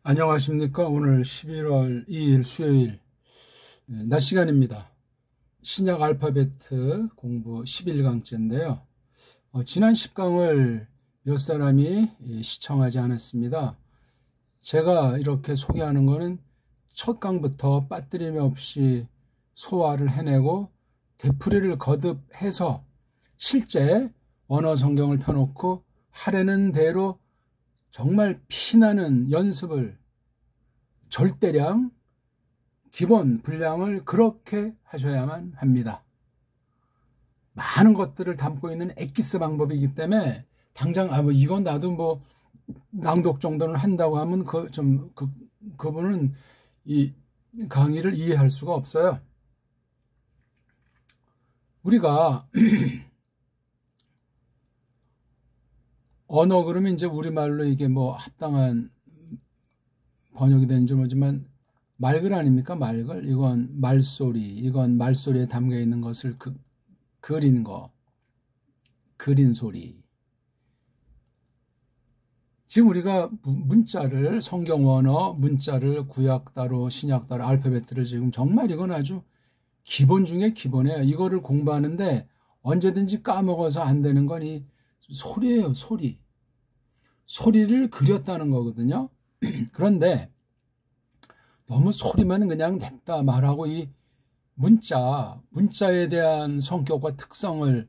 안녕하십니까. 오늘 11월 2일 수요일 낮 시간입니다. 신약 알파베트 공부 11강째인데요. 지난 10강을 몇 사람이 시청하지 않았습니다. 제가 이렇게 소개하는 거는 첫 강부터 빠뜨림 없이 소화를 해내고 되풀이를 거듭해서 실제 언어 성경을 펴놓고 하려는 대로 정말 피나는 연습을 절대량 기본 분량을 그렇게 하셔야만 합니다. 많은 것들을 담고 있는 엑기스 방법이기 때문에 당장 이건 나도 낭독 정도는 한다고 하면 그분은 이 강의를 이해할 수가 없어요. 우리가 언어 그러면 이제 우리말로 이게 합당한 번역이 되는지 모르지만 말글 아닙니까? 말글. 이건 말소리. 이건 말소리에 담겨 있는 것을 그린 거. 그린 소리. 지금 우리가 문자를, 성경 원어 문자를 구약 따로, 신약 따로, 알파벳들을 지금 정말 이건 아주 기본 중에 기본이에요. 이거를 공부하는데 언제든지 까먹어서 안 되는 건 이 소리예요, 소리. 소리를 그렸다는 거거든요. 그런데 너무 소리만 그냥 냅다 말하고 이 문자에 대한 성격과 특성을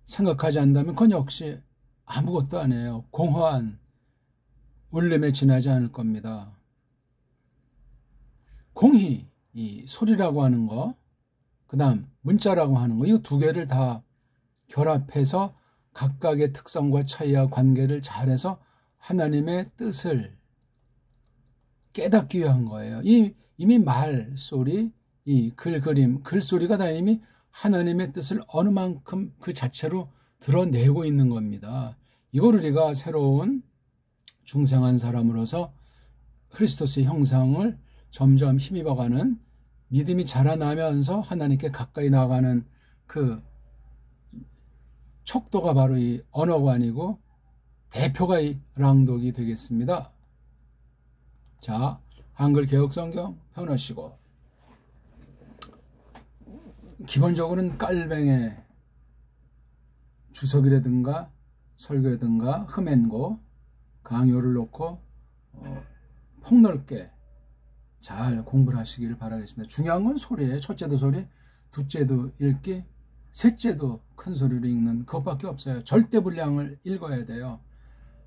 생각하지 않는다면 그건 역시 아무것도 아니에요. 공허한 울림에 지나지 않을 겁니다. 공히 이 소리라고 하는 거, 그 다음 문자라고 하는 거, 이 두 개를 다 결합해서 각각의 특성과 차이와 관계를 잘해서 하나님의 뜻을 깨닫기 위한 거예요. 이미 말소리, 이 글그림, 글소리가 다 이미 하나님의 뜻을 어느 만큼 그 자체로 드러내고 있는 겁니다. 이걸 우리가 새로운 중생한 사람으로서 크리스토스의 형상을 점점 힘입어가는 믿음이 자라나면서 하나님께 가까이 나가는 그 척도가 바로 이 언어관이고 대표가 이 랑독이 되겠습니다. 자, 한글 개혁성경 펴놓으시고 기본적으로는 깔뱅에 주석이라든가 설교라든가 흠앤고 강요를 놓고 폭넓게 잘 공부를 하시기를 바라겠습니다. 중요한 건 소리예요. 첫째도 소리, 둘째도 읽기, 셋째도 큰 소리로 읽는 그것밖에 없어요. 절대 분량을 읽어야 돼요.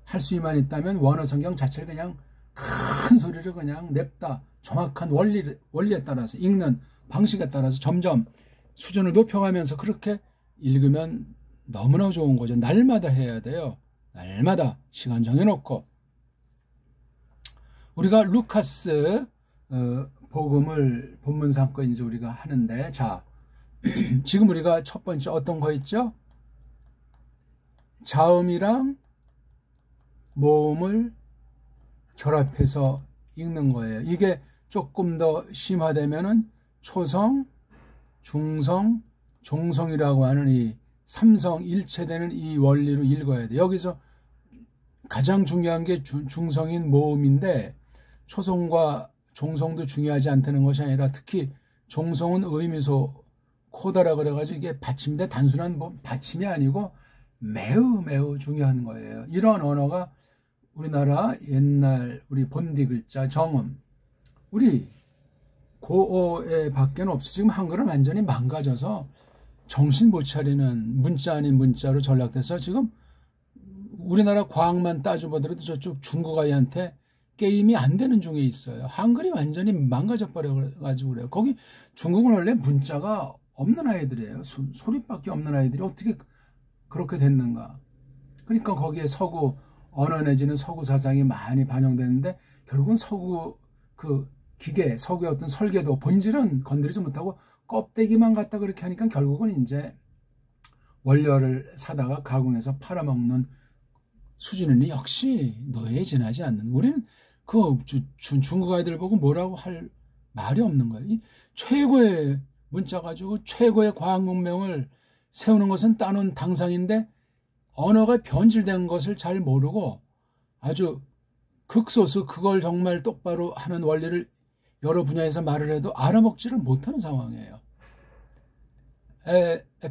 할 수만 있다면 원어 성경 자체를 그냥 큰 소리를 그냥 냅다 정확한 원리에 따라서 읽는 방식에 따라서 점점 수준을 높여가면서 그렇게 읽으면 너무나 좋은 거죠. 날마다 해야 돼요. 날마다 시간 정해놓고. 우리가 루카스 복음을 본문 삼고 이제 우리가 하는데, 자, 지금 우리가 첫 번째 어떤 거 있죠? 자음이랑 모음을 결합해서 읽는 거예요. 이게 조금 더 심화되면은 초성, 중성, 종성이라고 하는 이 삼성 일체되는 이 원리로 읽어야 돼요. 여기서 가장 중요한 게 중성인 모음인데 초성과 종성도 중요하지 않다는 것이 아니라 특히 종성은 의미소 코다라 그래가지고 이게 받침인데 단순한 받침이 아니고 매우 중요한 거예요. 이런 언어가 우리나라 옛날 우리 본디 글자 정음, 우리 고어에 밖에는 없어. 지금 한글은 완전히 망가져서 정신 못 차리는 문자 아닌 문자로 전락돼서 지금 우리나라 과학만 따져보더라도 저쪽 중국 아이한테 게임이 안 되는 중에 있어요. 한글이 완전히 망가져 버려가지고 그래요. 거기 중국은 원래 문자가 없는 아이들이에요. 소리밖에 없는 아이들이 어떻게 그렇게 됐는가. 그러니까 거기에 서구 언어 내지는 서구 사상이 많이 반영되는데 결국은 서구 그 기계, 서구의 어떤 설계도 본질은 건드리지 못하고 껍데기만 갖다 그렇게 하니까 결국은 이제 원료를 사다가 가공해서 팔아먹는 수준은 역시 노예에 지나지 않는. 우리는 그 중국 아이들 보고 뭐라고 할 말이 없는 거예요. 이 최고의 문자 가지고 최고의 과학 문명을 세우는 것은 따놓은 당상인데 언어가 변질된 것을 잘 모르고 아주 극소수 그걸 정말 똑바로 하는 원리를 여러 분야에서 말을 해도 알아먹지를 못하는 상황이에요.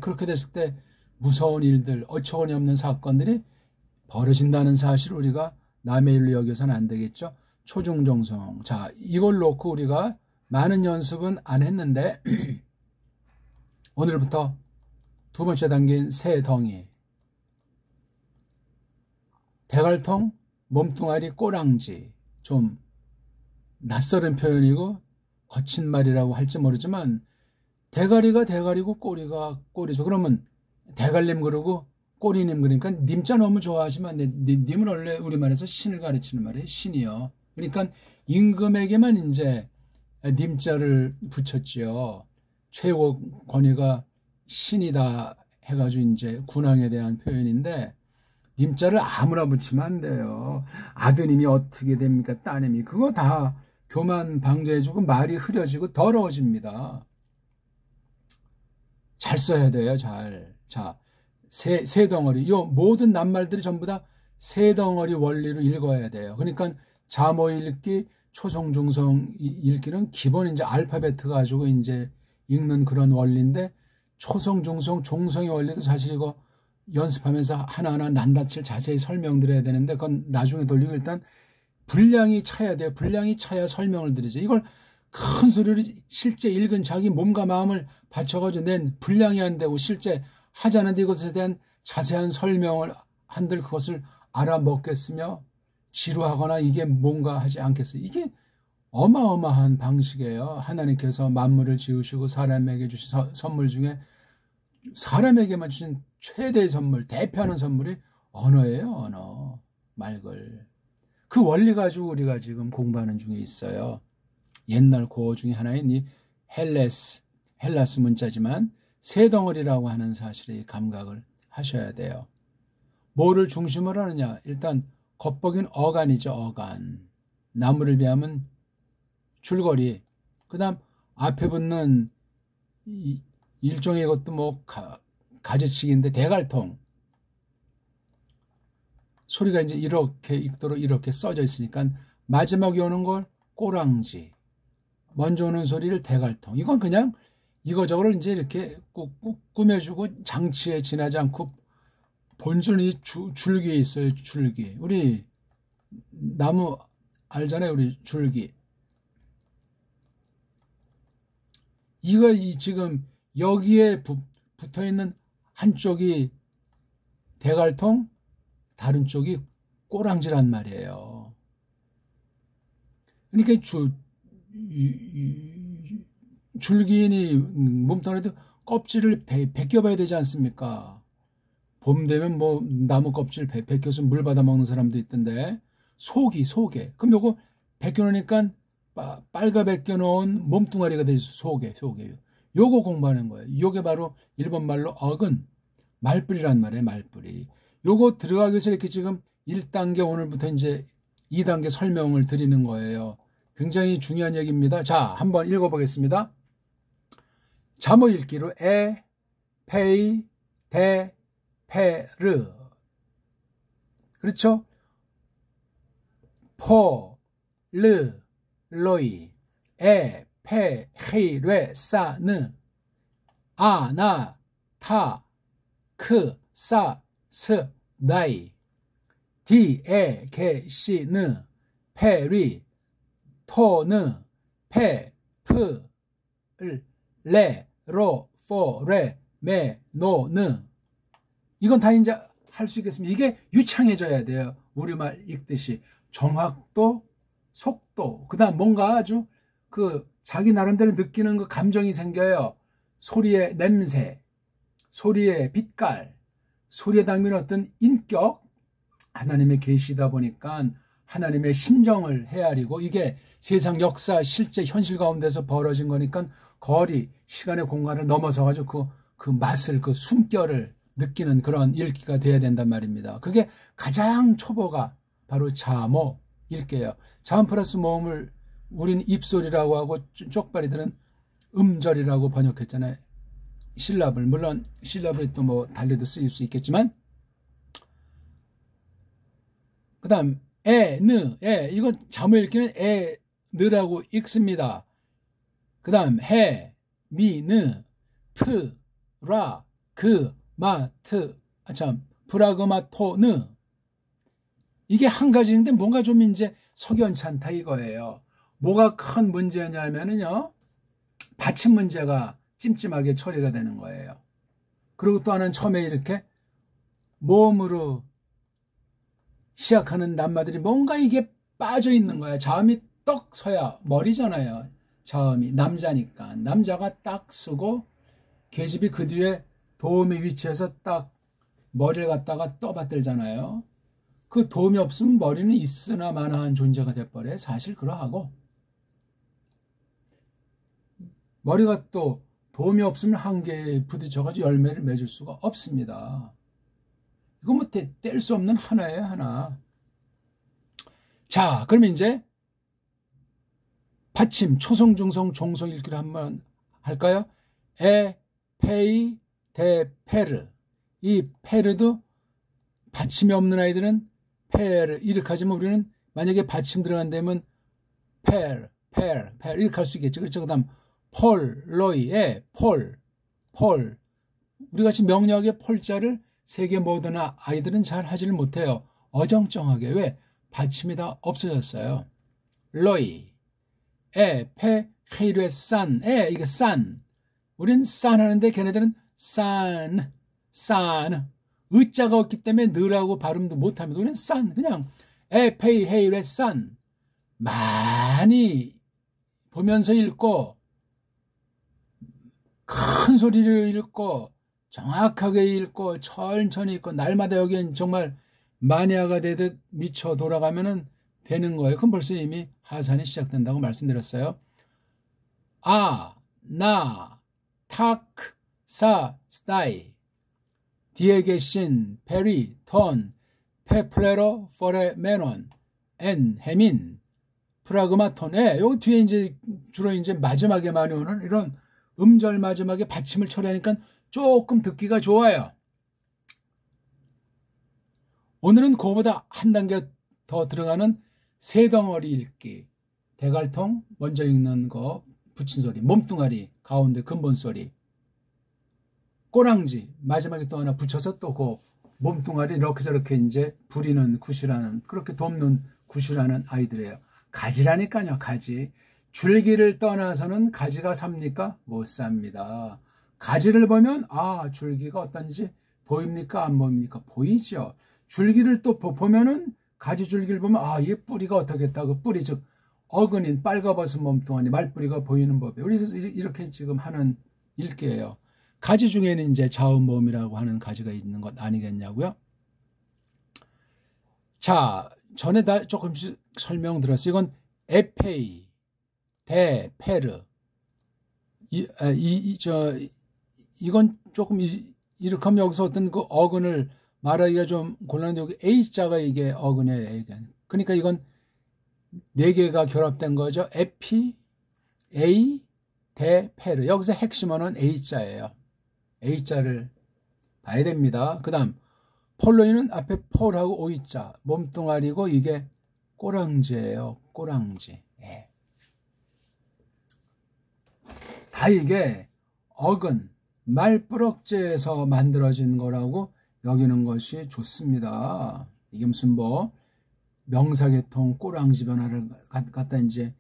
그렇게 됐을 때 무서운 일들, 어처구니 없는 사건들이 벌어진다는 사실을 우리가 남의 일로 여겨서는 안 되겠죠. 초중정성. 자, 이걸 놓고 우리가 많은 연습은 안 했는데 오늘부터 두 번째 단계인 새덩이. 대갈통, 몸뚱아리, 꼬랑지. 좀 낯설은 표현이고 거친 말이라고 할지 모르지만 대가리가 대가리고 꼬리가 꼬리죠. 그러면 대갈님 그러고 꼬리님 그러니까 님자 너무 좋아하지만 님은 원래 우리말에서 신을 가르치는 말이에요. 신이요. 그러니까 임금에게만 이제 님자를 붙였지요. 최고 권위가 신이다 해가지고 이제 군왕에 대한 표현인데 님자를 아무나 붙이면 안 돼요. 아드님이 어떻게 됩니까? 따님이. 그거 다 교만 방조해주고 말이 흐려지고 더러워집니다. 잘 써야 돼요. 잘. 자, 새 덩어리. 이 모든 낱말들이 전부 다 새 덩어리 원리로 읽어야 돼요. 그러니까 자모 읽기, 초성, 중성 읽기는 기본 이제 알파벳 가지고 이제 읽는 그런 원리인데 초성, 중성, 종성의 원리도 사실 이거 연습하면서 하나하나 낱낱을 자세히 설명드려야 되는데 그건 나중에 돌리고 일단 분량이 차야 돼요. 분량이 차야 설명을 드리죠. 이걸 큰 소리로 실제 읽은 자기 몸과 마음을 바쳐가지고 낸 분량이 안 되고 실제 하지 않은데 이것에 대한 자세한 설명을 한들 그것을 알아먹겠으며 지루하거나 이게 뭔가 하지 않겠어요. 이게 어마어마한 방식이에요. 하나님께서 만물을 지으시고 사람에게 주신 선물 중에 사람에게만 주신 최대의 선물, 대표하는 선물이 언어예요. 언어, 말글. 그 원리 가지고 우리가 지금 공부하는 중에 있어요. 옛날 고어 중에 하나인 이 헬라스 문자지만 새 덩어리라고 하는 사실의 감각을 하셔야 돼요. 뭐를 중심으로 하느냐? 일단 겉보기는 어간이죠. 어간. 나무를 비하면 줄거리. 그 다음 앞에 붙는 일종의 것도 뭐 가지치기인데 대갈통. 소리가 이제 이렇게 읽도록 이렇게 써져 있으니까 마지막에 오는 걸 꼬랑지. 먼저 오는 소리를 대갈통. 이건 그냥 이거저거를 이제 이렇게 꾹꾹 꾸며주고 장치에 지나지 않고 본질은 이 줄기에 있어요. 줄기. 우리 나무 알잖아요. 우리 줄기. 이거 지금 여기에 붙어있는 한쪽이 대갈통, 다른 쪽이 꼬랑지란 말이에요. 그러니까 줄기인이 몸뚱아리도 껍질을 벗겨봐야 되지 않습니까? 봄 되면 뭐 나무 껍질 벗겨서 물 받아 먹는 사람도 있던데 속에. 그럼 요거 벗겨놓으니까 빨가 벗겨놓은 몸뚱아리가 되죠. 속에. 요거 공부하는 거예요. 요게 바로 일본 말로 어근, 말뿌리란 말이에요. 말뿌리. 요거 들어가기 위해서 이렇게 지금 1단계 오늘부터 이제 2단계 설명을 드리는 거예요. 굉장히 중요한 얘기입니다. 자, 한번 읽어보겠습니다. 자모 읽기로 페이, 데, 페르. 그렇죠? 르, 로이, 페, 헤이, 뢰, 사, 느, 나, 타, 크, 사, 스, 나이, 게, 시, 느, 페리, 토, 느, 페, 프, 레, 로, 포, 레, 메, 노, 느. 이건 다 이제 할 수 있겠습니다. 이게 유창해져야 돼요. 우리말 읽듯이. 정확도, 속도, 그 다음 뭔가 아주 자기 나름대로 느끼는 그 감정이 생겨요. 소리의 냄새, 소리의 빛깔, 소리에 담긴 어떤 인격, 하나님의 계시다 보니까 하나님의 심정을 헤아리고 이게 세상 역사, 실제 현실 가운데서 벌어진 거니까 거리, 시간의 공간을 넘어서가지고 그 맛을, 그 숨결을 느끼는 그런 읽기가 돼야 된단 말입니다. 그게 가장 초보가 바로 자모 읽게요. 자음 플러스 모음을 우린 입소리라고 하고 쪽발이들은 음절이라고 번역했잖아요. 실랍을. 물론 실랍을 또 뭐 달리도 쓰일 수 있겠지만 그 다음 이건 자무 읽기는 느라고 읽습니다. 그 다음 프라그마토느. 이게 한 가지인데 뭔가 좀 이제 석연치 않다 이거예요. 뭐가 큰 문제냐면은요, 받침 문제가 찜찜하게 처리가 되는 거예요. 그리고 또 하나는 처음에 이렇게 모음으로 시작하는 낱말들이 뭔가 이게 빠져 있는 거야. 자음이 떡 서야 머리잖아요. 자음이 남자니까 남자가 딱 쓰고 계집이 그 뒤에 도움의 위치에서 딱 머리를 갖다가 떠받들잖아요. 그 도움이 없으면 머리는 있으나 마나한 존재가 돼버려요. 사실 그러하고 머리가 또 도움이 없으면 한계에 부딪혀가지고 열매를 맺을 수가 없습니다. 이거 뭐 뗄 수 없는 하나예요, 하나. 자, 그럼 이제 받침, 초성, 중성, 종성 읽기를 한번 할까요? 페이, 페르. 이 페르도 받침이 없는 아이들은 페르 이렇게 하지만 우리는 만약에 받침 들어간다면 페르 이렇게 할 수 있겠죠. 그렇죠. 그 다음 폴로이에 폴. 우리 같이 명료하게 폴자를 세 개 모든 아이들은 잘 하지를 못해요. 어정쩡하게. 왜? 받침이 다 없어졌어요. 로이, 헤이르의 산, 이게 산. 우린 산 하는데 걔네들은 산. 의자가 없기 때문에 느라고 발음도 못합니다. 우리는 산, 그냥 페이, 헤이르의 산. 많이 보면서 읽고 큰 소리를 읽고 정확하게 읽고 천천히 읽고 날마다 여기엔 정말 마니아가 되듯 미쳐 돌아가면은 되는 거예요. 그럼 벌써 이미 하산이 시작된다고 말씀드렸어요. 스타이 뒤에 계신 페리, 턴, 페플레로, 포레메논, 헤민, 프라그마톤. 요 뒤에 이제 주로 이제 마지막에 많이 오는 이런 음절 마지막에 받침을 처리하니까 조금 듣기가 좋아요. 오늘은 그거보다 한 단계 더 들어가는 세 덩어리 읽기. 대갈통 먼저 읽는 거 붙인 소리, 몸뚱아리 가운데 근본 소리, 꼬랑지 마지막에 또 하나 붙여서 또 그 몸뚱아리 이렇게 저렇게 이제 부리는 굿이라는, 그렇게 돕는 굿이라는 아이들이에요. 가지라니까요. 가지. 줄기를 떠나서는 가지가 삽니까? 못 삽니다. 가지를 보면 줄기가 어떤지 보입니까? 안 보입니까? 보이죠. 줄기를 또 보면은 가지 줄기를 보면 이 뿌리가 어떻겠다. 그 뿌리 즉 어근인 빨가벗은 몸뚱아리 말뿌리가 보이는 법이에요. 우리 이렇게 지금 하는 읽기예요. 가지 중에는 이제 자음모음이라고 하는 가지가 있는 것 아니겠냐고요? 자, 전에 다 조금씩 설명드렸어요. 이건 에페이, 페르. 이건 조금 이렇게 하면 여기서 어떤 그 어근을 말하기가 좀 곤란한데 여기 A자가 이게 어근이에요. 그러니까 이건 네 개가 결합된 거죠. 에피, A, 페르. 여기서 핵심 언어는 A자예요. A자를 봐야 됩니다. 그 다음 폴로이는 앞에 폴하고 O자 몸뚱아리고 이게 꼬랑지예요. 꼬랑지. 다 이게 어근, 말뿌럭지에서 만들어진 거라고 여기는 것이 좋습니다. 이게 무슨 뭐 명사계통 꼬랑지 변화를 갖다 이제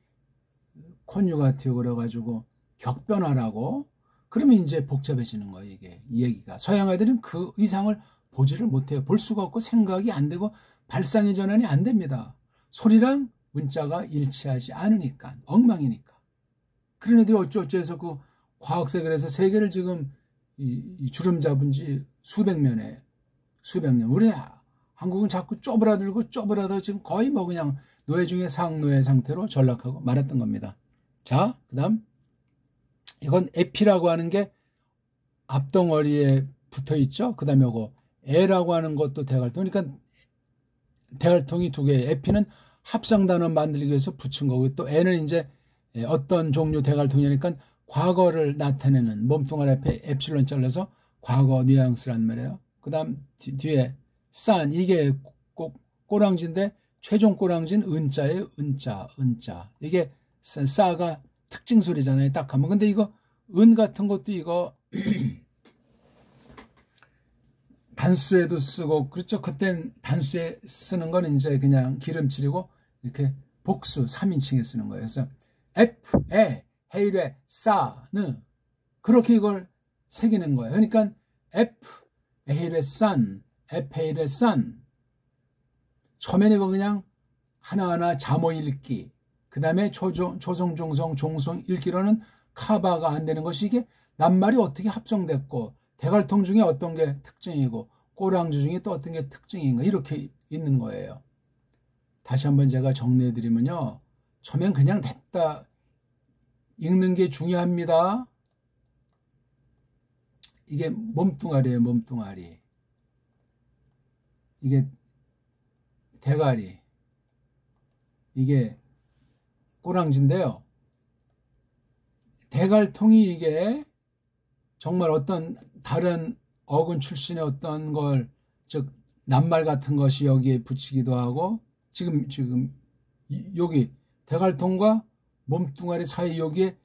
콘유가티오 그래가지고 격변화라고 그러면 이제 복잡해지는 거예요. 이게 이 얘기가. 서양 아이들은 그 이상을 보지를 못해요. 볼 수가 없고 생각이 안 되고 발상의 전환이 안 됩니다. 소리랑 문자가 일치하지 않으니까 엉망이니까. 그런 애들이 어쩌어쩌해서 그 과학세계에서 세계를 지금 이 주름 잡은 지 수백 년. 우리 한국은 자꾸 쪼그라들고 지금 거의 뭐 그냥 노예 중에 상노예 상태로 전락하고 말았던 겁니다. 자, 그 다음 이건 에피라고 하는 게 앞덩어리에 붙어 있죠. 그 다음에 이거 에라고 하는 것도 대갈통. 그러니까 대갈통이 두 개예요. 에피는 합성단어 만들기 위해서 붙인 거고 또 에는 이제 어떤 종류 대갈통이니까 과거를 나타내는 몸뚱아리 앞에 엡실론 잘라서 과거 뉘앙스란 말이에요. 그 다음 뒤에 산 이게 꼬랑지인데 최종 꼬랑지는 은자예요. 은자. 이게 싸가 특징 소리잖아요. 딱 하면. 근데 이거 은 같은 것도 이거 단수에도 쓰고 그렇죠. 그땐 단수에 쓰는 건 이제 그냥 기름칠이고 이렇게 복수 3인칭에 쓰는 거예요. 그래서 F, 에, 헤이레, 사, 느 그렇게 이걸 새기는 거예요. 그러니까 F, 헤이레, 산, F, 헤이레, 산 처음에는 이거 그냥 하나하나 자모 읽기 그 다음에 초성, 중성, 종성 읽기로는 카바가 안 되는 것이 이게 낱말이 어떻게 합성됐고 대갈통 중에 어떤 게 특징이고 꼬랑지 중에 또 어떤 게 특징인가 이렇게 있는 거예요. 다시 한번 제가 정리해 드리면요. 처음엔 그냥 냅다 읽는 게 중요합니다. 이게 몸뚱아리예요. 몸뚱아리. 이게 대가리. 이게 꼬랑지인데요. 대갈통이 이게 정말 어떤 다른 어근 출신의 어떤 걸, 즉, 낱말 같은 것이 여기에 붙이기도 하고, 지금, 여기, 대갈통과 몸뚱아리 사이 여기에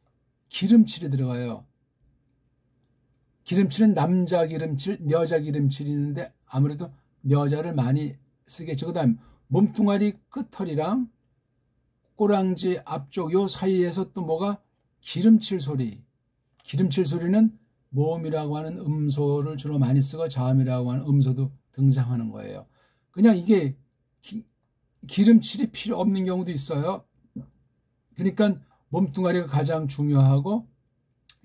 기름칠이 들어가요. 기름칠은 남자 기름칠, 여자 기름칠이 있는데, 아무래도 여자를 많이 쓰겠죠. 그 다음, 몸뚱아리 끝털이랑 꼬랑지 앞쪽 요 사이에서 또 뭐가 기름칠 소리. 기름칠 소리는 모음이라고 하는 음소를 주로 많이 쓰고 자음이라고 하는 음소도 등장하는 거예요. 그냥 이게 기름칠이 필요 없는 경우도 있어요. 그러니까 몸뚱아리가 가장 중요하고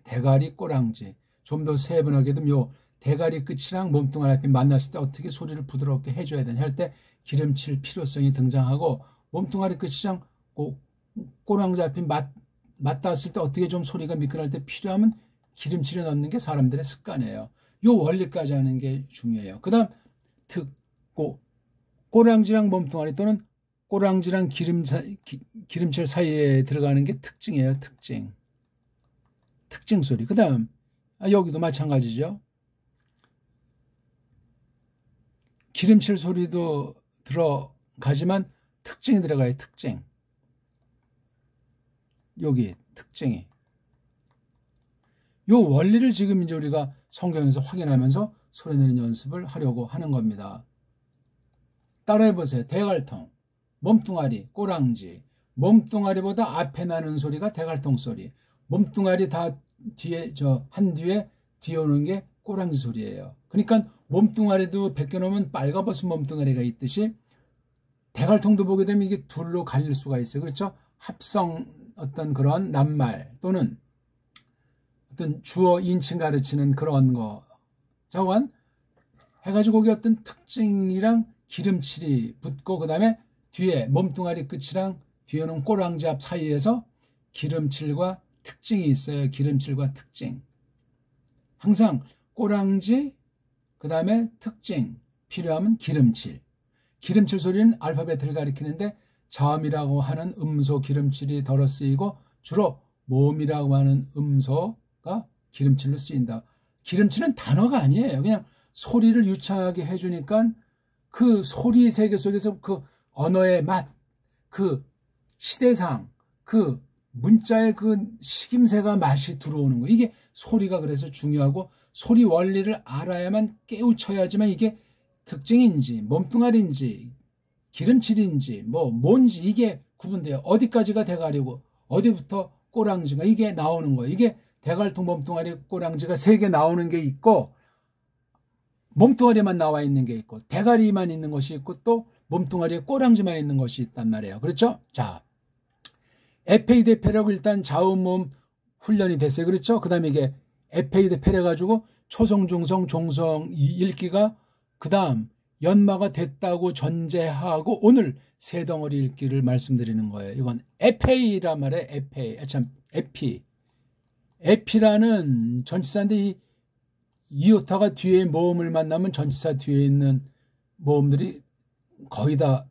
대가리, 꼬랑지. 좀 더 세분하게 되면 요 대가리 끝이랑 몸뚱아리 앞에 만났을 때 어떻게 소리를 부드럽게 해줘야 되냐 할 때 기름칠 필요성이 등장하고 몸뚱아리 끝이랑 꼬랑지 앞에 맞닿았을 때 어떻게 좀 소리가 미끈할 때 필요하면 기름칠을 넣는 게 사람들의 습관이에요. 요 원리까지 하는 게 중요해요. 그 다음 꼬랑지랑 몸뚱아리 또는 꼬랑지랑 기름칠 사이에 들어가는 게 특징이에요. 특징 소리. 그 다음 여기도 마찬가지죠. 기름칠 소리도 들어가지만 특징이 들어가요. 여기 특징이. 요 원리를 지금 이제 우리가 성경에서 확인하면서 소리내는 연습을 하려고 하는 겁니다. 따라해 보세요. 대갈통, 몸뚱아리, 꼬랑지. 몸뚱아리보다 앞에 나는 소리가 대갈통 소리. 몸뚱아리 다 뒤에 뒤에 오는 게 꼬랑지 소리예요. 그러니까 몸뚱아리도 벗겨놓으면 빨가벗은 몸뚱아리가 있듯이 대갈통도 보게 되면 이게 둘로 갈릴 수가 있어요. 그렇죠? 합성 어떤 그런 낱말 또는 어떤 주어 인칭 가르치는 그런 거 저건 해가지고 거기 어떤 특징이랑 기름칠이 붙고 그 다음에 뒤에 몸뚱아리 끝이랑 뒤에 오는 꼬랑지 앞 사이에서 기름칠과 특징이 있어요. 기름칠과 특징. 항상 꼬랑지 그 다음에 특징 필요하면 기름칠. 기름칠 소리는 알파벳을 가리키는데 자음이라고 하는 음소 기름칠이 덜어 쓰이고 주로 모음이라고 하는 음소가 기름칠로 쓰인다. 기름칠은 단어가 아니에요. 그냥 소리를 유창하게 해주니까 그 소리 세계 속에서 그 언어의 맛, 그 시대상, 그 문자의 그 식임새가 맛이 들어오는 거예요. 이게 소리가 그래서 중요하고 소리 원리를 알아야만 깨우쳐야지만 이게 특징인지 몸뚱아리인지 기름칠인지 뭔지 이게 구분돼요. 어디까지가 대가리고 어디부터 꼬랑지가 이게 나오는 거예요. 이게 대갈통 몸뚱아리 꼬랑지가 3개 나오는 게 있고 몸뚱아리만 나와 있는 게 있고 대가리만 있는 것이 있고 또 몸뚱아리에 꼬랑지만 있는 것이 있단 말이에요. 그렇죠? 자, 에페이드 페라고 일단 자음모음 훈련이 됐어요. 그렇죠? 그 다음에 이게 에페이드 페라 가지고 초성, 중성, 종성 읽기가 그 다음 연마가 됐다고 전제하고 오늘 세 덩어리 읽기를 말씀드리는 거예요. 이건 에페이란 말이에요. 에피라는 전치사인데 이 이오타가 뒤에 모음을 만나면 전치사 뒤에 있는 모음들이 거의 다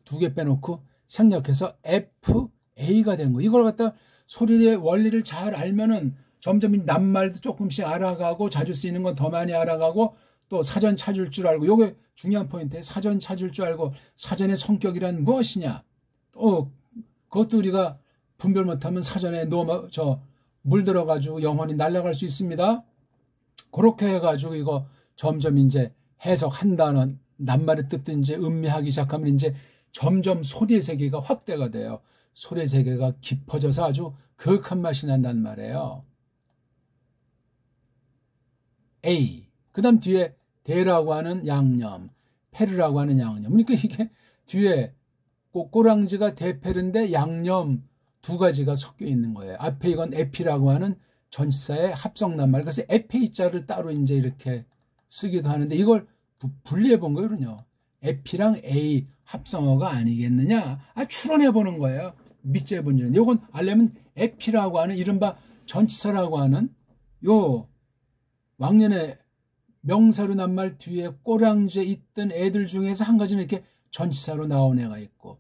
2개 빼놓고 생략해서 FA가 된 거예요. 이걸 갖다 소리의 원리를 잘 알면은 점점 낱말도 조금씩 알아가고 자주 쓰이는 건 더 많이 알아가고 또 사전 찾을 줄 알고, 요게 중요한 포인트에 사전 찾을 줄 알고 사전의 성격이란 무엇이냐. 또 그것도 우리가 분별 못하면 사전에 물들어가지고 영혼이 날아갈 수 있습니다. 그렇게 해가지고 이거 점점 이제 해석한다는 낱말의 뜻도 이제 음미하기 시작하면 이제 점점 소리의 세계가 확대가 돼요. 소리의 세계가 깊어져서 아주 거룩한 맛이 난단 말이에요. A. 그 다음 뒤에 대라고 하는 양념, 페르라고 하는 양념. 그러니까 이게 뒤에 꼬랑지가 대페르인데 양념 두 가지가 섞여 있는 거예요. 앞에 이건 에피라고 하는 전치사의 합성 낱말. 그래서 에페이자를 따로 이제 이렇게 쓰기도 하는데 이걸 분리해 본 거거든요. 에피랑 A 합성어가 아니겠느냐. 추론해 보는 거예요. 밑째 본질은. 이건 알려면 에피라고 하는 이른바 전치사라고 하는 요 왕년에 명사로 낱말 뒤에 꼬랑지에 있던 애들 중에서 한 가지는 이렇게 전치사로 나온 애가 있고,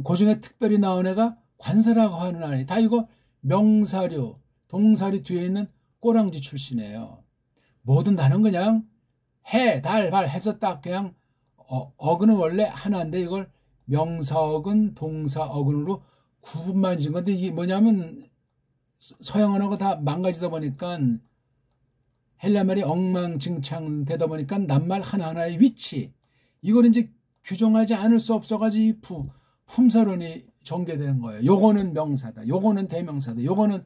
그 중에 특별히 나온 애가 관사라고 하는 아이. 다 이거 명사류, 동사류 뒤에 있는 꼬랑지 출신이에요. 모든 단어는 그냥 해, 달, 발 해서 딱 그냥 어근은 원래 하나인데 이걸 명사어근, 동사어근으로 구분만 지은 건데 이게 뭐냐면 서양 언어가 다 망가지다 보니까 헬라말이 엉망진창 되다 보니까 낱말 하나하나의 위치, 이걸 이제 규정하지 않을 수 없어가지고 품사론이 전개되는 거예요. 요거는 명사다, 요거는 대명사다, 요거는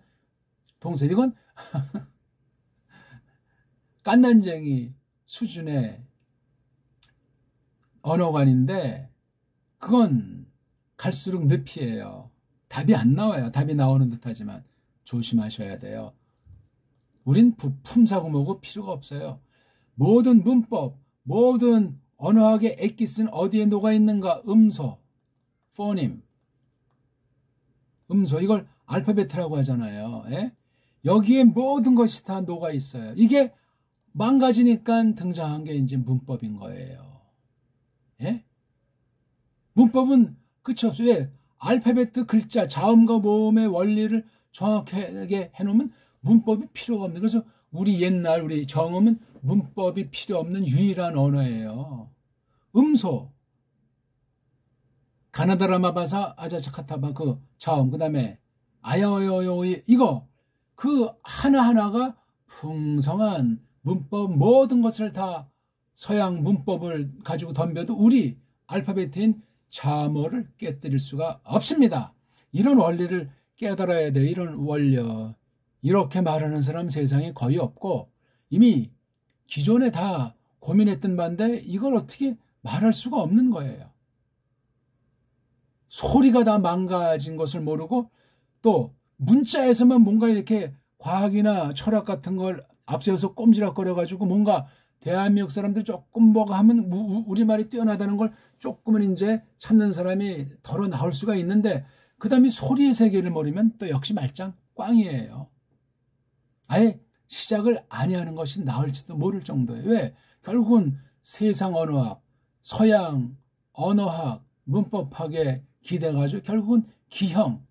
동사. 이건 깐난쟁이 수준의 언어관인데 그건 갈수록 늪이에요. 답이 안 나와요. 답이 나오는 듯하지만 조심하셔야 돼요. 우린 품사고 뭐고 필요가 없어요. 모든 문법, 모든 언어학의 엑기스는 어디에 녹아 있는가? 음소, 포님, 음소. 이걸 알파벳이라고 하잖아요. 예? 여기에 모든 것이 다 녹아 있어요. 이게 망가지니까 등장한 게 이제 문법인 거예요. 예? 문법은 끝이 없어요. 왜? 알파벳 글자, 자음과 모음의 원리를 정확하게 해놓으면 문법이 필요가 없는. 그래서 우리 옛날 우리 정음은 문법이 필요 없는 유일한 언어예요. 음소, 가나다라마바사 아자차카타바 그 자음, 그 다음에 아야어요요이, 이거 그 하나하나가 풍성한 문법, 모든 것을 다 서양 문법을 가지고 덤벼도 우리 알파벳인 자모를 깨뜨릴 수가 없습니다. 이런 원리를 깨달아야 돼요. 이런 원리. 이렇게 말하는 사람 세상에 거의 없고 이미 기존에 다 고민했던 바인데 이걸 어떻게 말할 수가 없는 거예요. 소리가 다 망가진 것을 모르고 또 문자에서만 뭔가 이렇게 과학이나 철학 같은 걸 앞세워서 꼼지락거려가지고 뭔가 대한민국 사람들 조금 뭐가 하면 우리말이 뛰어나다는 걸 조금은 이제 찾는 사람이 덜어 나올 수가 있는데 그 다음에 소리의 세계를 모르면 또 역시 말짱 꽝이에요. 아예 시작을 아니하는 것이 나을지도 모를 정도예요. 왜? 결국은 세상 언어학, 서양 언어학, 문법학에 기대가지고 결국은 기형,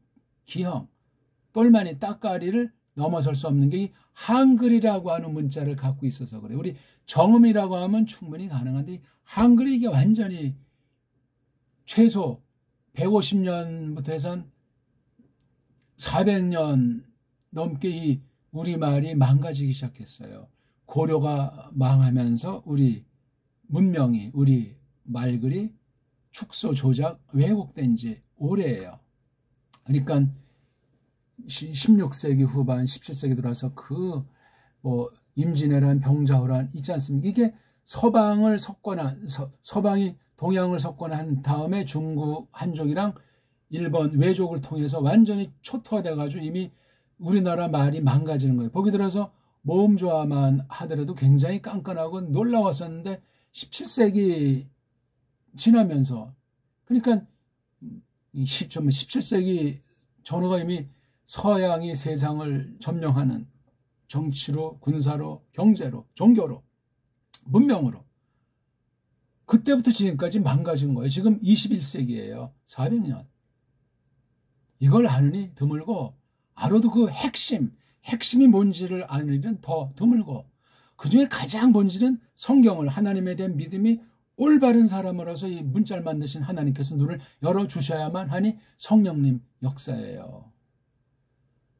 똘마니 따까리를 넘어설 수 없는 게 이 한글이라고 하는 문자를 갖고 있어서 그래요. 우리 정음이라고 하면 충분히 가능한데 한글이 이게 완전히 최소 150년부터 해서 한 400년 넘게 이 우리말이 망가지기 시작했어요. 고려가 망하면서 우리 문명이, 우리 말글이 축소, 조작, 왜곡된 지 오래예요. 그러니까 16세기 후반, 17세기 들어와서 임진왜란, 병자호란 있지 않습니까? 이게 서방을 섞거나, 서방이 동양을 섞거나 한 다음에 중국 한족이랑 일본 외족을 통해서 완전히 초토화돼가지고 이미 우리나라 말이 망가지는 거예요. 보기 들어서 모음 조화만 하더라도 굉장히 깐깐하고 놀라웠었는데 17세기 지나면서, 그러니까 17세기 전후가 이미 서양이 세상을 점령하는 정치로, 군사로, 경제로, 종교로, 문명으로 그때부터 지금까지 망가진 거예요. 지금 21세기예요. 400년. 이걸 아느니 드물고 알아도 그 핵심이 뭔지를 아는 일은 더 드물고 그 중에 가장 본질은 성경을, 하나님에 대한 믿음이 올바른 사람으로서 이 문자를 만드신 하나님께서 눈을 열어주셔야만 하니 성령님 역사예요.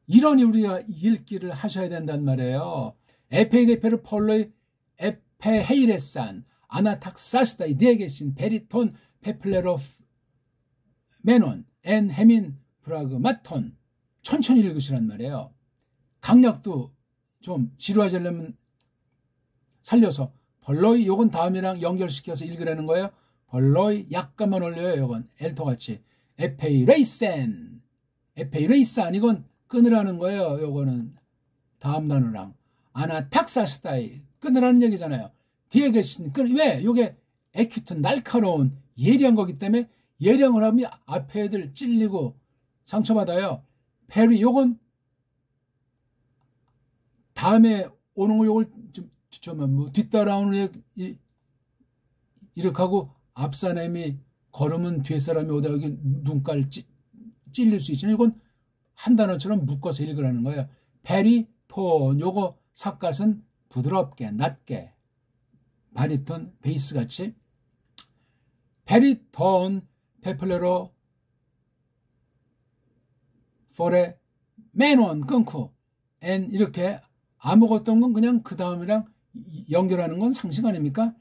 이러니 우리가 읽기를 하셔야 된단 말이에요. 에페이레페르 폴로이 에페헤이레산 아나탁사스다이 디에게신 베리톤 페플레로 메논 엔 헤민 브라그마톤. 천천히 읽으시란 말이에요. 강약도 좀 지루하지 않으면 살려서 벌로이, 요건 다음이랑 연결시켜서 읽으라는 거예요. 벌로이 약간만 올려요. 요건 엘토같이 에페이레이센 에페이레이산, 이건 끊으라는 거예요. 요거는 다음 단어랑 아나탁사스다이 끊으라는 얘기잖아요. 뒤에 계신 왜? 요게 에큐트 날카로운 예리한 거기 때문에 예령을 하면 앞에 애들 찔리고 상처받아요. 페리, 요건 다음에 오는 거 요걸 뭐 뒤따라오는 이렇게 하고 앞 사람이 걸으면 뒤에 사람이 오다 여기 눈깔 찔릴 수 있잖아요. 이건 한 단어처럼 묶어서 읽으라는 거예요. 베리톤, 요거 삿갓은 부드럽게 낮게, 바리톤 베이스 같이. 베리톤 페플레로 포레 메논 끊고 엔, 이렇게 아무것도 없는 건 그냥 그 다음이랑 연결하는 건 상식 아닙니까?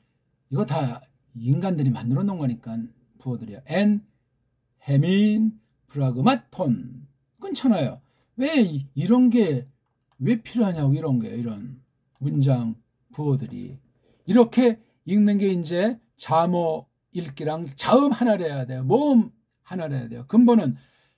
이거 다 인간들이 만들어 놓은 거니까 부어들이야. 엔 헤민 프라그마톤 끊잖아요. 왜 이런 게 왜 필요하냐고, 이런 게, 이런 문장 부어들이 이렇게 읽는 게 이제 자모 읽기랑 자음 하나를 해야 돼요. 모음 하나를 해야 돼요. 근본은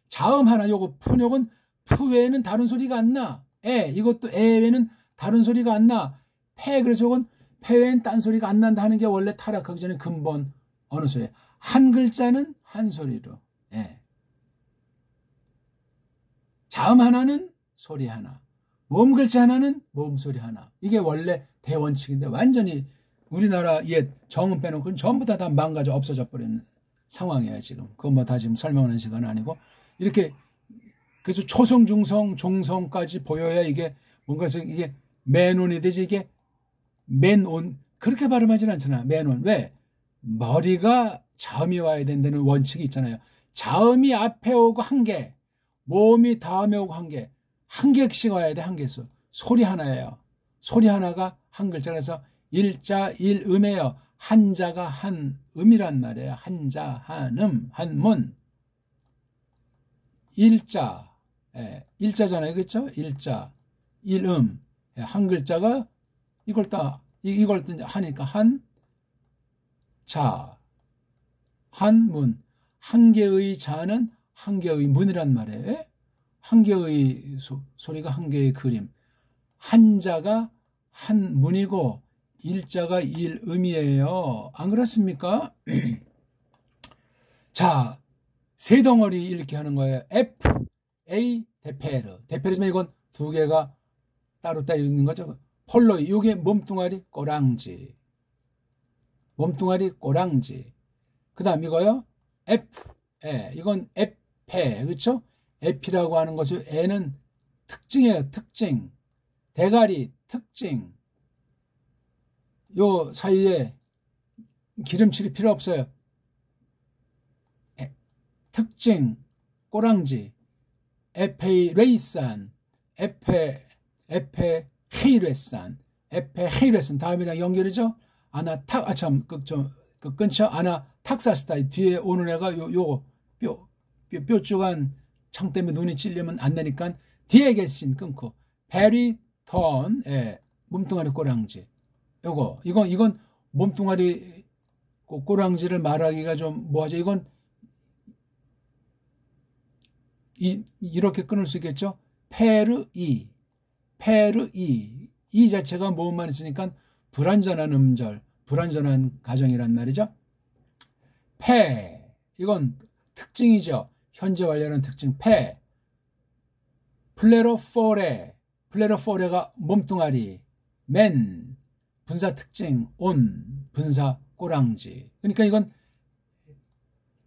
자음 하나, 요거 푸욕은 푸 외에는 다른 소리가 안 나. 이것도 외에는 다른 소리가 안 나. 그래서 이건 패 외엔 딴 소리가 안 난다 하는 게 원래 타락하기 전에 근본 어느 소리예요. 한 글자는 한 소리로. 자음 하나는 소리 하나. 모음 글자 하나는 모음 소리 하나. 이게 원래 대원칙인데 완전히 우리나라 옛 정음 빼놓고는 전부 다 망가져 없어져 버리는 상황이에요, 지금. 그건 뭐 다 지금 설명하는 시간은 아니고. 이렇게, 그래서 초성, 중성, 종성까지 보여야 이게 뭔가 이게 맨온이 되지. 이게 맨온, 그렇게 발음하지는 않잖아. 맨온. 왜? 머리가 자음이 와야 된다는 원칙이 있잖아요. 자음이 앞에 오고 한 개, 모음이 다음에 오고 한 개씩 와야 돼. 한 개씩. 소리 하나예요. 소리 하나가 한 글자라서 일자 일음이에요. 한자가 한 음이란 말이에요. 한자 한음 한문. 일자, 일자잖아요, 그렇죠? 일자 일음. 한 글자가 이걸 하니까 한 자, 한문. 한 개의 자는 한 개의 문이란 말이에요. 한 개의 소리가 한 개의 그림. 한자가 한 문이고 일자가 일음이에요. 안 그렇습니까? 자, 세 덩어리 이렇게 하는 거예요. F, A, 데페르. 데페르지만 이건 두 개가 따로 있는 거죠. 폴로이, 이게 몸뚱아리 꼬랑지. 몸뚱아리 꼬랑지. 그 다음 이거요. F, 이건 에페, 그렇죠? 에피라고 하는 것이 에는 특징이에요. 특징. 대가리, 특징. 요 사이에 기름칠이 필요 없어요. 특징, 꼬랑지. 에페이레이산, 에페헤이레산, 에페헤이레산. 다음이랑 연결이죠? 끊쳐. 아나탁사스다이. 뒤에 오는 애가 뾰족한 창 때문에 눈이 찔리면 안 되니까 뒤에 계신 끊고. 베리톤, 몸뚱아리 꼬랑지. 이건 몸뚱아리 꼬랑지를 말하기가 좀 뭐하죠? 이건 이렇게 끊을 수 있겠죠? 페르이. 이 자체가 모음만 있으니까 불완전한 음절, 불완전한 가정이란 말이죠. 이건 특징이죠. 현재 완료하는 특징. 플레로포레가 몸뚱아리. 맨, 분사 특징. 온, 분사 꼬랑지. 그러니까 이건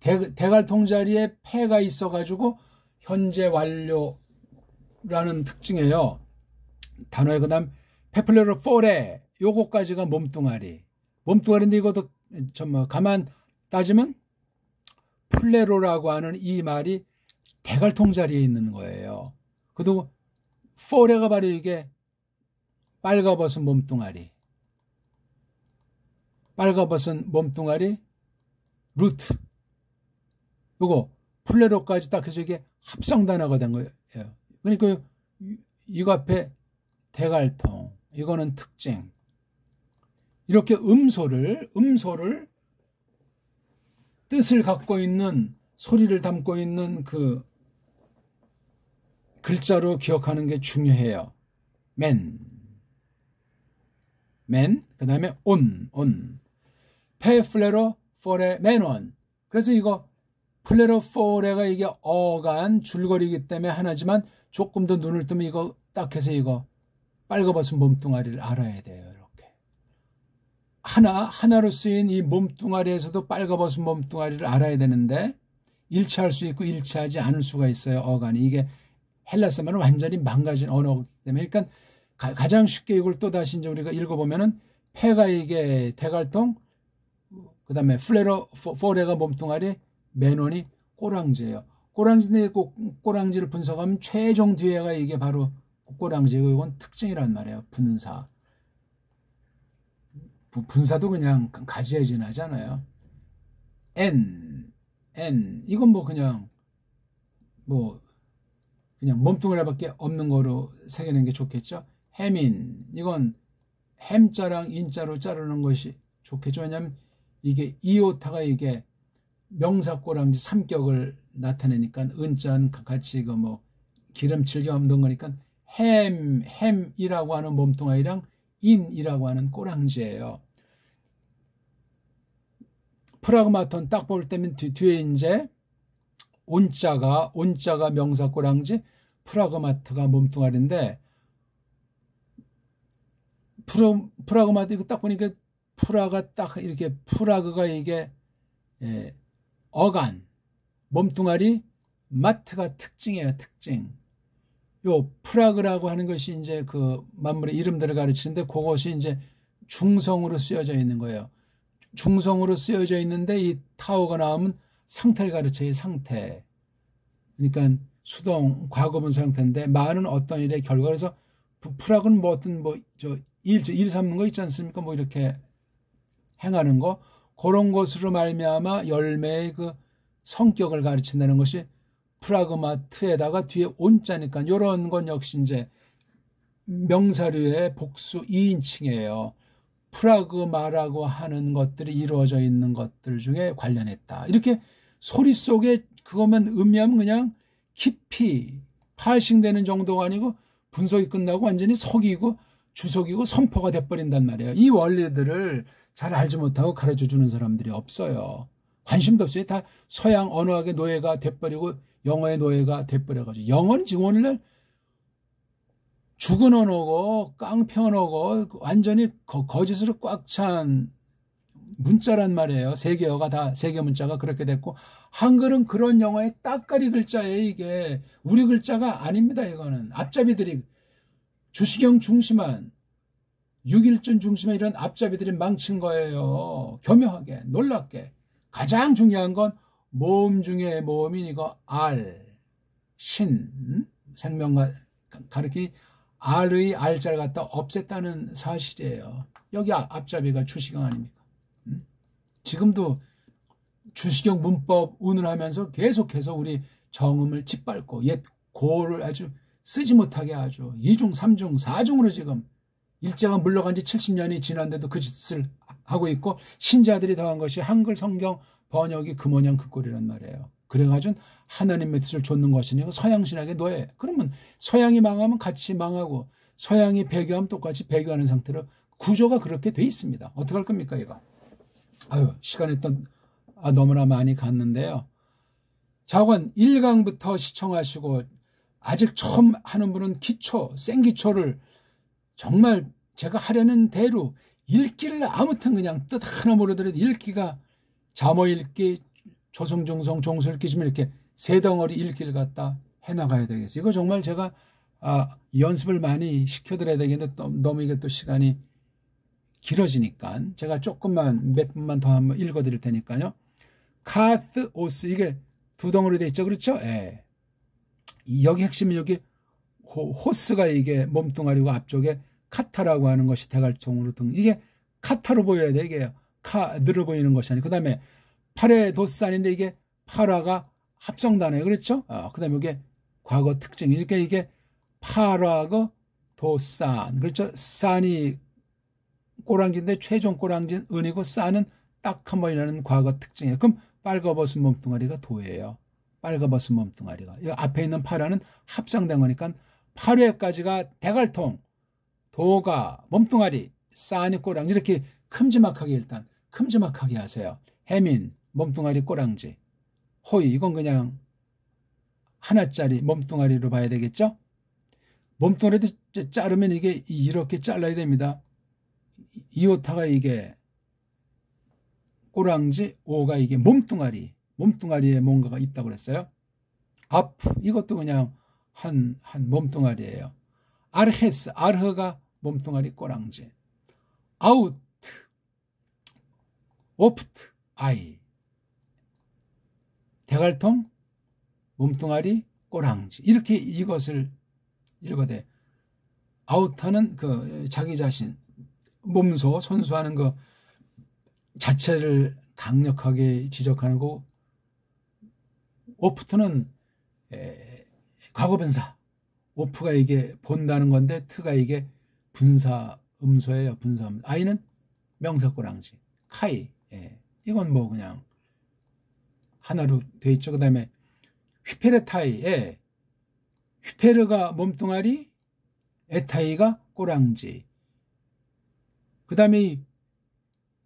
대갈통 자리에 패가 있어가지고 현재 완료라는 특징이에요. 단어의 그 다음 페플레로포레. 요거까지가 몸뚱아리. 몸뚱아리인데 이것도 가만 따지면 플레로라고 하는 이 말이 대갈통 자리에 있는 거예요. 그리고 포레가 바로 이게 빨가벗은 몸뚱아리. 빨가벗은 몸뚱아리 루트. 요거 플레로까지 딱 해서 이게 합성단어가 된 거예요. 그러니까 이거 앞에 대갈통, 이거는 특징. 이렇게 음소를 뜻을 갖고 있는, 소리를 담고 있는 그 글자로 기억하는 게 중요해요. 맨, 그 다음에 온. 페플레로 포레 맨원. 그래서 이거 플레로 포레가 이게 어간 줄거리이기 때문에 하나지만 조금 더 눈을 뜨면 이거 딱 해서 이거 빨가벗은 몸뚱아리를 알아야 돼요. 이렇게 하나로 쓰인 이 몸뚱아리에서도 빨가벗은 몸뚱아리를 알아야 되는데 일치할 수 있고 일치하지 않을 수가 있어요. 어간이 이게 헬라스말은 완전히 망가진 언어이기 때문에, 그러니까 가장 쉽게 이걸 또 다시 이제 우리가 읽어보면은 페가 이게 대갈통, 그 다음에 플레로 포레가 몸뚱아리, 맨원이 꼬랑지예요. 꼬랑지인데 꼬랑지를 분석하면 최종 뒤에가 이게 바로 꼬랑지고, 이건 특징이란 말이에요. 분사. 분사도 그냥 가지해진 하잖아요. N 이건 그냥 몸뚱아리밖에 없는 거로 새기는 게 좋겠죠. 해민, 이건 햄자랑 인자로 자르는 것이 좋겠죠. 왜냐하면 이게 이오타가 이게 명사꼬랑지 삼격을 나타내니까 은자는 같이 이거 기름칠 겸 넣은 거니까 햄이라고 하는 몸뚱아리랑 인이라고 하는 꼬랑지예요. 프라그마톤 딱 볼 때면 뒤에 이제 온자가 명사꼬랑지, 프라그마트가 몸뚱아리인데, 프라그마트 이거 딱 보니까 프라가 딱 이렇게 프라그가 이게 어간, 몸뚱아리, 마트가 특징이에요. 특징. 요 프라그라고 하는 것이 이제 그 만물의 이름들을 가르치는데, 그것이 이제 중성으로 쓰여져 있는 거예요. 중성으로 쓰여져 있는데 이 타오가 나오면 상태를 가르쳐요. 상태. 그러니까 수동 과거분사 형태인데 마는 어떤 일의 결과. 그래서 프락은 어떤 일 삼는 거 있지 않습니까? 이렇게 행하는 거, 그런 것으로 말미암아 열매의 그 성격을 가르친다는 것이 프라그마트에다가 뒤에 온자니까, 이런 건 역시 이제 명사류의 복수 2인칭이에요. 프라그마라고 하는 것들이 이루어져 있는 것들 중에 관련했다. 이렇게 소리 속에 그것만 의미하면 그냥 깊이 파싱되는 정도가 아니고 분석이 끝나고 완전히 석이고 주석이고 선포가 돼버린단 말이에요. 이 원리들을 잘 알지 못하고 가르쳐주는 사람들이 없어요. 관심도 없어요. 다 서양 언어학의 노예가 돼버리고 영어의 노예가 돼버려가지고, 영어는 지금 오늘날 죽은 언어고 깡패 언어고 완전히 거짓으로 꽉 찬 문자란 말이에요. 세계어가 다 세계 문자가 그렇게 됐고, 한글은 그런 영어의 따까리 글자예요. 이게 우리 글자가 아닙니다. 이거는 앞잡이들이, 주시경 중심한, 육일준 중심한 이런 앞잡이들이 망친 거예요. 교묘하게, 놀랍게. 가장 중요한 건 모음 중에 모음인 이거 신, 생명과 가르치니 R의 R자를 갖다 없앴다는 사실이에요. 여기 앞잡이가 주시경 아닙니까? 지금도 주시경 문법 운을 하면서 계속해서 우리 정음을 짓밟고 옛 고를 아주 쓰지 못하게 아주 2중, 3중, 4중으로 지금 일제가 물러간 지 70년이 지난데도 그 짓을 하고 있고, 신자들이 더한 것이 한글 성경 번역이 그 모양 그 꼴이란 말이에요. 그래가지고 하나님의 뜻을 좇는 것이니까 서양 신학의 노예. 그러면 서양이 망하면 같이 망하고, 서양이 배교하면 똑같이 배교하는 상태로 구조가 그렇게 돼 있습니다. 어떻게 할 겁니까 이거? 시간이 또 너무나 많이 갔는데요. 자원 1강부터 시청하시고 아직 처음 하는 분은 센 기초를 정말 제가 하려는 대로 읽기를 아무튼 그냥 뜻 하나 모르더라도 읽기가 자모 읽기, 조성중성, 종수 읽기 좀 이렇게 세 덩어리 읽기를 갖다 해나가야 되겠어요. 이거 정말 제가 연습을 많이 시켜드려야 되겠는데 너무 이게 또 시간이 길어지니까 제가 조금만 몇 분만 더 한번 읽어드릴 테니까요. 카트오스, 이게 두 덩어리 돼 있죠, 그렇죠? 예. 여기 핵심은 여기 호스가 이게 몸뚱아리고 앞쪽에 카타라고 하는 것이 대갈통으로 이게 카타로 보여야 돼. 이게 카드로 보이는 것이 아니고, 그 다음에 파레도산인데 이게 파라가 합성단어예요, 그렇죠? 그 다음에 이게 과거 특징, 이렇게 이게 파라고 도산, 그렇죠? 산이 꼬랑지인데 최종 꼬랑지는 은이고 산은 딱 한 번이라는 과거 특징이에요. 그럼 빨가벗은 몸뚱아리가 도예요. 빨가벗은 몸뚱아리가. 이 앞에 있는 파라는 합성된 거니까 8회까지가 대갈통, 도가 몸뚱아리, 산이 꼬랑지, 이렇게 큼지막하게 일단 큼지막하게 하세요. 해민, 몸뚱아리 꼬랑지. 호이, 이건 그냥 하나짜리 몸뚱아리로 봐야 되겠죠? 몸뚱아리도 자르면 이게 이렇게 잘라야 됩니다. 이오타가 이게 꼬랑지, 오가 이게 몸뚱아리에 뭔가가 있다고 그랬어요. 아프, 이것도 그냥 한 몸뚱아리예요. 아르헤스, 아르흐가 몸뚱아리 꼬랑지. 아우트, 오프트, 아이. 대갈통, 몸뚱아리, 꼬랑지. 이렇게 이것을 읽어야 돼. 아우타는 그 자기 자신, 몸소, 손수하는 그 자체를 강력하게 지적하는 거고, 오프트는 과거분사. 오프가 이게 본다는 건데, 트가 이게 분사 음소예요. 분사 음소. 아이는 명사 꼬랑지. 카이. 이건 뭐 그냥 하나로 돼 있죠. 그 다음에 휘페르타이. 휘페르가 몸뚱아리, 에타이가 꼬랑지. 그 다음에 이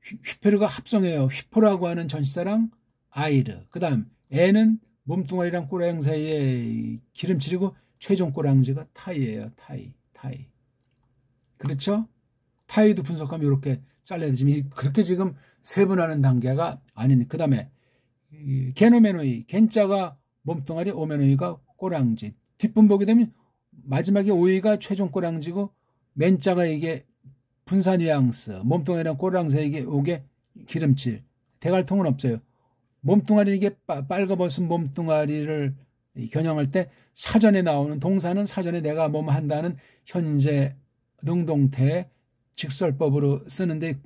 휘페르가 합성해요. 휘포라고 하는 전치사랑 아이르. 그 다음 에는 몸뚱아리랑 꼬랑 사이에 기름칠이고 최종 꼬랑지가 타이예요. 타이. 그렇죠? 타이도 분석하면 이렇게 잘라야 되지. 그렇게 지금 세분하는 단계가 아니니. 그 다음에 게노메노이, 겐자가 몸뚱아리, 오메노이가 꼬랑지. 뒷분 보게 되면 마지막에 오이가 최종 꼬랑지고 맨자가 이게 분사 뉘앙스, 몸뚱아리랑 꼬랑지 이게 오게 기름칠. 대갈통은 없어요. 몸뚱아리, 이게 빨가벗은 몸뚱아리를 겨냥할 때 사전에 나오는 동사는 사전에 내가 뭐뭐 한다는 현재 능동태 직설법으로 쓰는데,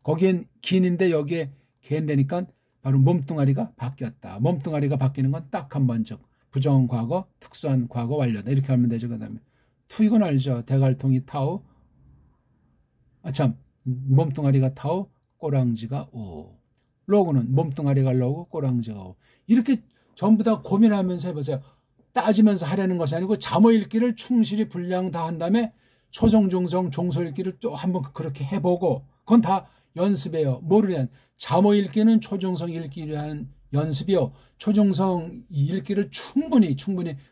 거기엔 긴인데 여기에 개인되니까 바로 몸뚱아리가 바뀌었다. 몸뚱아리가 바뀌는 건 딱 한 번, 즉 부정과거, 특수한 과거 완료다. 이렇게 하면 되죠. 그 다음에 투, 이건 알죠. 대갈통이 타오, 몸뚱아리가 타오, 꼬랑지가 오. 로고는 몸뚱아리가 로고, 꼬랑지가 오. 이렇게 전부 다 고민하면서 해보세요. 따지면서 하려는 것이 아니고 잠어 읽기를 충실히 분량 다 한 다음에 초성, 중성, 종소 읽기를 또 한번 그렇게 해보고, 그건 다 연습이에요. 뭐를 잠어 읽기는 초중성 읽기를 한 연습이요. 초중성 읽기를 충분히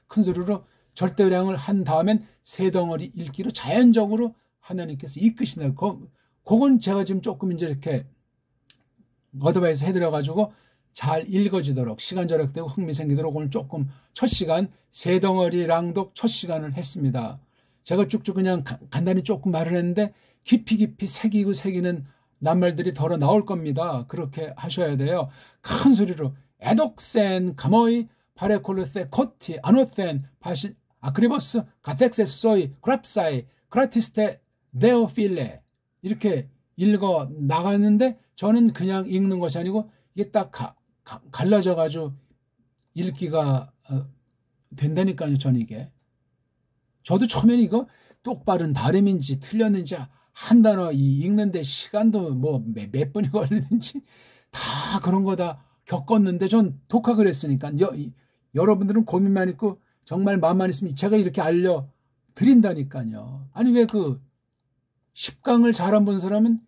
큰 소리로 절대량을 한 다음엔 세 덩어리 읽기로 자연적으로 하나님께서 이끄시나요. 그건 제가 지금 조금 이제 이렇게 어드바이스 해드려가지고 잘 읽어지도록 시간 절약되고 흥미 생기도록 오늘 조금 첫 시간 세 덩어리 랑독 첫 시간을 했습니다. 제가 쭉쭉 그냥 간단히 조금 말을 했는데 깊이 새기는 낱말들이 덜어 나올 겁니다. 그렇게 하셔야 돼요. 큰 소리로 에독센 가모이 파레콜르세 코티 아노센 파시 아크리버스 가텍세소이 그랍사이 크라티스테 데오필레 이렇게 읽어 나갔는데, 저는 그냥 읽는 것이 아니고 이게 딱 갈라져 가지고 읽기가 된다니까요. 저는 이게 저도 처음에는 이거 똑바른 발음인지 틀렸는지 한 단어 읽는데 시간도 뭐 몇 분이 걸리는지 다 그런 거 다 겪었는데, 전 독학을 했으니까 여러분들은 고민만 있고 정말 마음만 있으면 제가 이렇게 알려드린다니까요. 아니 왜 그 10강을 잘 안 본 사람은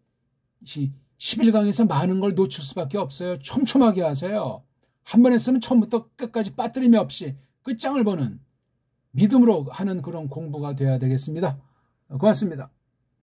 11강에서 많은 걸 놓칠 수밖에 없어요. 촘촘하게 하세요. 한 번 했으면 처음부터 끝까지 빠뜨림이 없이 끝장을 보는 믿음으로 하는 그런 공부가 돼야 되겠습니다. 고맙습니다.